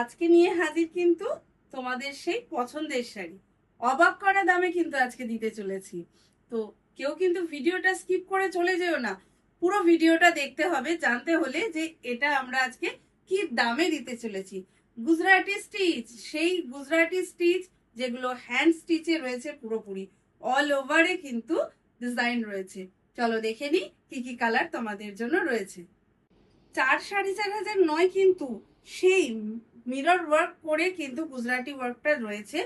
আজকে নিয়ে হাজির কিন্তু তোমাদের সেই পছন্দের শাড়ি। অবাক করা দামে কিন্তু আজকে দিতে চলেছি। তো কেউ কিন্তু ভিডিওটা স্কিপ করে চলে যেও না, পুরো ভিডিওটা দেখতে হবে জানতে হলে যে এটা আমরা আজকে কি দামে দিতে চলেছি। গুজরাটি স্টিচ, সেই গুজরাটি স্টিচ যেগুলো হ্যান্ড স্টিচে রয়েছে, পুরোপুরি অল ওভারে কিন্তু ডিজাইন রয়েছে। চলো দেখে নি কি কি কালার তোমাদের জন্য রয়েছে। 4-4,500 নয় কিন্তু, সেই মিরর ওয়ার্ক করে কিন্তু গুজরাটি ওয়ার্কটা রয়েছে।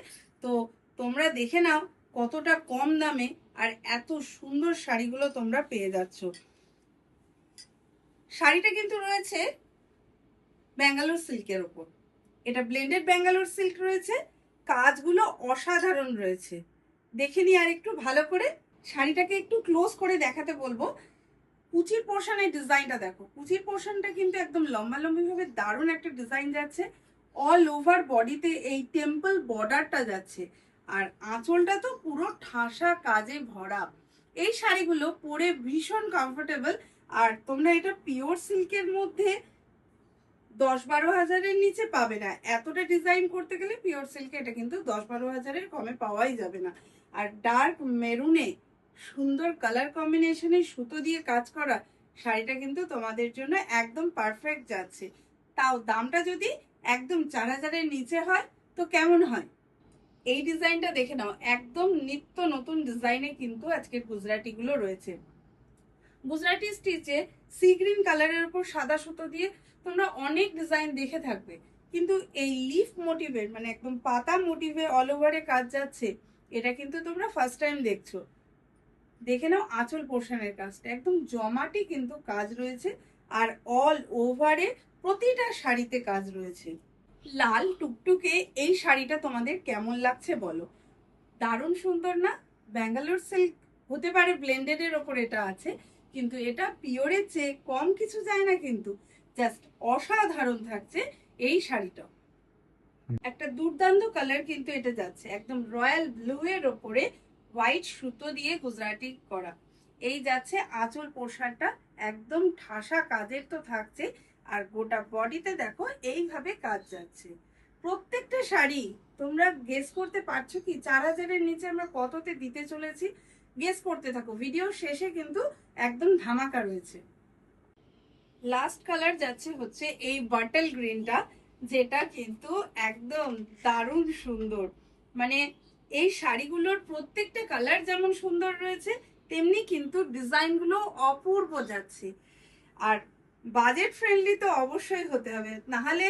তো তোমরা দেখে নাও কতটা কম দামে আর এত সুন্দর শাড়িগুলো তোমরা পেয়ে যাচ্ছ। শাড়িটা কিন্তু রয়েছে ব্যাঙ্গালোর সিল্কের ওপর। এটা ব্লেন্ডেড ব্যাঙ্গালোর সিল্ক রয়েছে, কাজগুলো অসাধারণ রয়েছে। দেখে নি আর একটু ভালো করে, শাড়িটাকে একটু ক্লোজ করে দেখাতে বলবো। কুচির পোর্শনের ডিজাইনটা দেখো, কুচির পোর্শনটা কিন্তু একদম লম্বালম্বি ভাবে দারুণ একটা ডিজাইন যাচ্ছে। অল ওভার বডিতে এই টেম্পল বর্ডারটা যাচ্ছে, আর আঁচলটা তো পুরো ঠাসা কাজে ভরা। এই শাড়িগুলো পরে ভীষণ কমফোর্টেবল। আর তোমরা এটা পিওর সিল্কের মধ্যে 10-12 হাজারের নিচে পাবে না। এতটা ডিজাইন করতে গেলে পিওর সিল্কে এটা কিন্তু 10-12 হাজারের কমে পাওয়াই যাবে না। আর ডার্ক মেরুনে সুন্দর কালার কম্বিনেশনে সুতো দিয়ে কাজ করা শাড়িটা কিন্তু তোমাদের জন্য একদম পারফেক্ট যাচ্ছে। তাও দামটা যদি একদম 4,000-এর নিচে হয় তো কেমন হয়? এই ডিজাইনটা দেখে নাও, একদম নিত্য নতুন ডিজাইনে কিন্তু আজকের গুজরাটিগুলো রয়েছে। গুজরাটি স্টিচে সি গ্রিন কালারের উপর সাদা সুতো দিয়ে তোমরা অনেক ডিজাইন দেখে থাকবে, কিন্তু এই লিফ মোটিভের মানে একদম পাতা মোটিভে অল ওভারে কাজ যাচ্ছে, এটা কিন্তু তোমরা ফার্স্ট টাইম দেখছো। দেখে নাও আঁচল পোর্শনের কাজটা একদম জমাটি কিন্তু কাজ রয়েছে, আর অল ওভারে প্রতিটা শাড়িতে কাজ রয়েছে। লাল টুকটুকে এই শাড়িটা তোমাদের কেমন লাগছে বলো? দারুণ সুন্দর না? ব্যাঙ্গালোর সিল্ক হতে পারে ব্লেন্ডেডের ওপর এটা আছে, কিন্তু এটা পিওরের চেয়ে কম কিছু যায় না কিন্তু। জাস্ট অসাধারণ থাকছে এই শাড়িটা। একটা দুর্দান্ত কালার কিন্তু এটা যাচ্ছে, একদম রয়্যাল ব্লু এর ওপরে হোয়াইট সুতো দিয়ে গুজরাটি করা। এই যাচ্ছে আঁচল পোশাকটা, একদম ঠাসা কাজের তো থাকছে। আর গোটা বডিতে দেখো এইভাবে কাজ যাচ্ছে। প্রত্যেকটা শাড়ি তোমরা গেস করতে পারছো কি 4,000-এর নিচে আমরা কততে দিতে চলেছি? গেস করতে থাকো, ভিডিও শেষে কিন্তু একদম ধামাকা রয়েছে। লাস্ট কালার যাচ্ছে হচ্ছে এই বাটল গ্রিনটা, যেটা কিন্তু একদম দারুণ সুন্দর। মানে এই শাড়িগুলোর প্রত্যেকটা কালার যেমন সুন্দর রয়েছে, তেমনি কিন্তু ডিজাইনগুলো অপূর্ব যাচ্ছে। আর বাজেট ফ্রেন্ডলি তো অবশ্যই হতে হবে, নাহলে